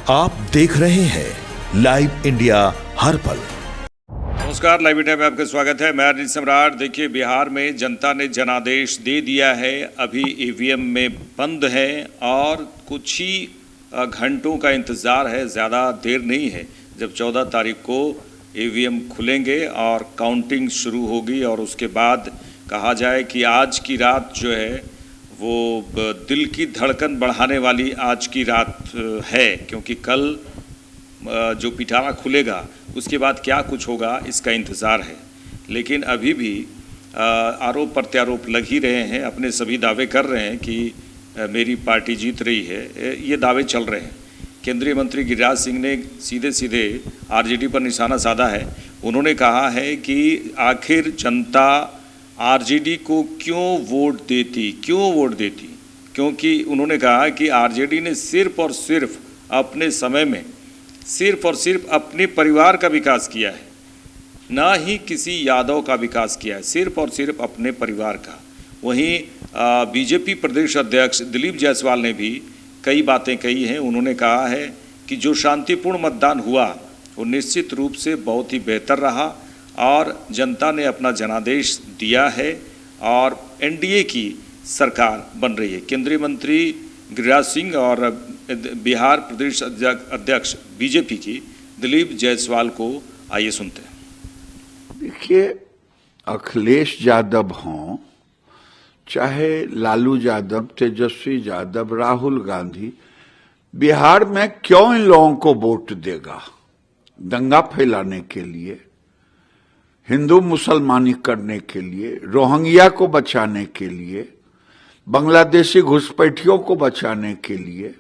आप देख रहे हैं लाइव इंडिया हर पल। नमस्कार, लाइव इंडिया में आपका स्वागत है। मैं अनिल सम्राट। देखिए, बिहार में जनता ने जनादेश दे दिया है। अभी ईवीएम में बंद है और कुछ ही घंटों का इंतज़ार है, ज़्यादा देर नहीं है। जब 14 तारीख को ईवीएम खुलेंगे और काउंटिंग शुरू होगी और उसके बाद कहा जाए कि आज की रात जो है वो दिल की धड़कन बढ़ाने वाली आज की रात है, क्योंकि कल जो पिटारा खुलेगा उसके बाद क्या कुछ होगा इसका इंतज़ार है। लेकिन अभी भी आरोप प्रत्यारोप लग ही रहे हैं, अपने सभी दावे कर रहे हैं कि मेरी पार्टी जीत रही है, ये दावे चल रहे हैं। केंद्रीय मंत्री गिरिराज सिंह ने सीधे सीधे आरजेडी पर निशाना साधा है। उन्होंने कहा है कि आखिर जनता आरजेडी को क्यों वोट देती, क्योंकि उन्होंने कहा कि आरजेडी ने सिर्फ और सिर्फ अपने समय में सिर्फ और सिर्फ अपने परिवार का विकास किया है, ना ही किसी यादव का विकास किया है, सिर्फ और सिर्फ अपने परिवार का। वहीं बीजेपी प्रदेश अध्यक्ष दिलीप जायसवाल ने भी कई बातें कही हैं। उन्होंने कहा है कि जो शांतिपूर्ण मतदान हुआ वो निश्चित रूप से बहुत ही बेहतर रहा और जनता ने अपना जनादेश दिया है और एनडीए की सरकार बन रही है। केंद्रीय मंत्री गिरिराज सिंह और बिहार प्रदेश अध्यक्ष बीजेपी की दिलीप जायसवाल को आइए सुनते हैं। देखिए, अखिलेश यादव हों चाहे लालू यादव, तेजस्वी यादव, राहुल गांधी, बिहार में क्यों इन लोगों को वोट देगा? दंगा फैलाने के लिए, हिंदू मुसलमानी करने के लिए, रोहिंग्या को बचाने के लिए, बांग्लादेशी घुसपैठियों को बचाने के लिए।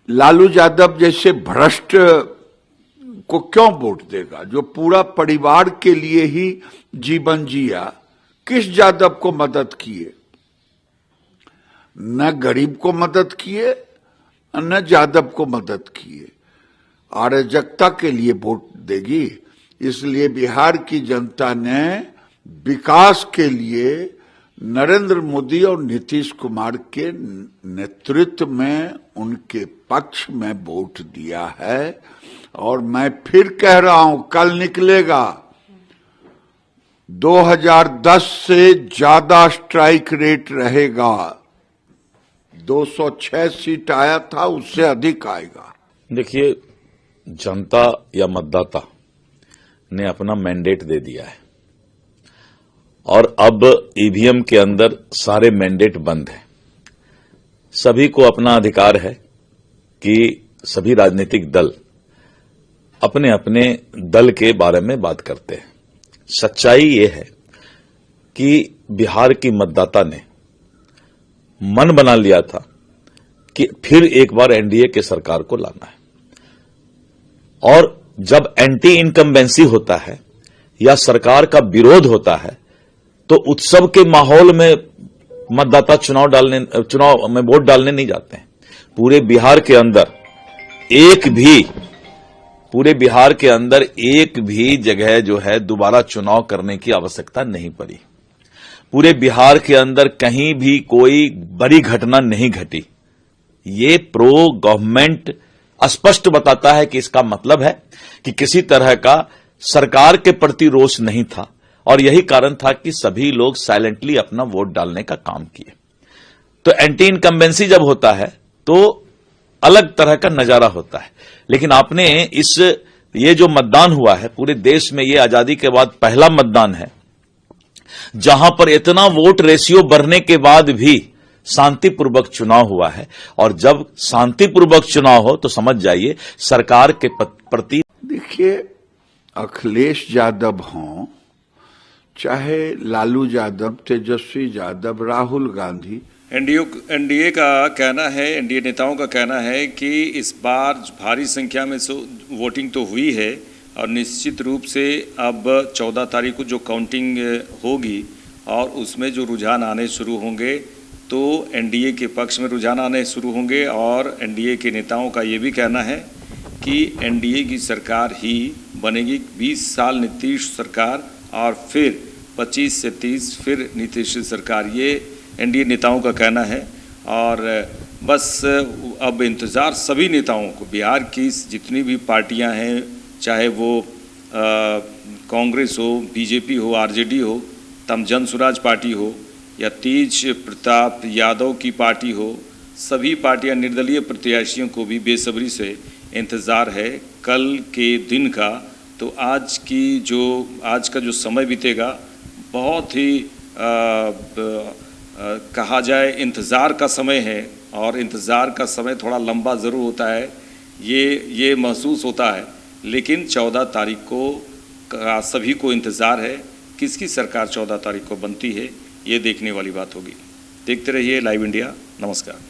लालू यादव जैसे भ्रष्ट को क्यों वोट देगा, जो पूरा परिवार के लिए ही जीवन जिया? किस यादव को मदद किए? न गरीब को मदद किए, न यादव को मदद किए। अराजकता के लिए वोट देगी। इसलिए बिहार की जनता ने विकास के लिए नरेंद्र मोदी और नीतीश कुमार के नेतृत्व में उनके पक्ष में वोट दिया है। और मैं फिर कह रहा हूं, कल निकलेगा 2010 से ज्यादा स्ट्राइक रेट रहेगा। 206 सीट आया था, उससे अधिक आएगा। देखिए, जनता या मतदाता ने अपना मैंडेट दे दिया है और अब ईवीएम के अंदर सारे मैंडेट बंद हैं। सभी को अपना अधिकार है कि सभी राजनीतिक दल अपने अपने दल के बारे में बात करते हैं। सच्चाई ये है कि बिहार की मतदाता ने मन बना लिया था कि फिर एक बार एनडीए के सरकार को लाना है। और जब एंटी इनकम्बेंसी होता है या सरकार का विरोध होता है तो उत्सव के माहौल में मतदाता चुनाव में वोट डालने नहीं जाते हैं। पूरे बिहार के अंदर एक भी जगह जो है दोबारा चुनाव करने की आवश्यकता नहीं पड़ी। पूरे बिहार के अंदर कहीं भी कोई बड़ी घटना नहीं घटी। ये प्रो गवर्नमेंट स्पष्ट बताता है कि इसका मतलब है कि किसी तरह का सरकार के प्रति रोष नहीं था और यही कारण था कि सभी लोग साइलेंटली अपना वोट डालने का काम किए। तो एंटी इनकम्बेंसी जब होता है तो अलग तरह का नजारा होता है। लेकिन आपने ये जो मतदान हुआ है पूरे देश में, ये आजादी के बाद पहला मतदान है जहां पर इतना वोट रेशियो बढ़ने के बाद भी शांतिपूर्वक चुनाव हुआ है। और जब शांतिपूर्वक चुनाव हो तो समझ जाइए सरकार के प्रति। देखिए, अखिलेश यादव हों चाहे लालू यादव, तेजस्वी यादव, राहुल गांधी, एनडीए का कहना है, एनडीए नेताओं का कहना है कि इस बार भारी संख्या में वोटिंग तो हुई है और निश्चित रूप से अब 14 तारीख को जो काउंटिंग होगी और उसमें जो रुझान आने शुरू होंगे तो एनडीए के पक्ष में रुझान आने शुरू होंगे। और एनडीए के नेताओं का ये भी कहना है कि एनडीए की सरकार ही बनेगी। 20 साल नीतीश सरकार और फिर 25 से 30 फिर नीतीश सरकार, ये एनडीए नेताओं का कहना है। और बस अब इंतज़ार सभी नेताओं को, बिहार की जितनी भी पार्टियां हैं, चाहे वो कांग्रेस हो, बीजेपी हो, आरजेडी हो, तम जन स्वराज पार्टी हो या तेज प्रताप यादव की पार्टी हो, सभी पार्टियां निर्दलीय प्रत्याशियों को भी बेसब्री से इंतज़ार है कल के दिन का। तो आज का जो समय बीतेगा बहुत ही कहा जाए इंतज़ार का समय है, और इंतज़ार का समय थोड़ा लंबा ज़रूर होता है, ये महसूस होता है। लेकिन 14 तारीख को सभी को इंतज़ार है, किसकी सरकार 14 तारीख को बनती है, ये देखने वाली बात होगी। देखते रहिए लाइव इंडिया। नमस्कार।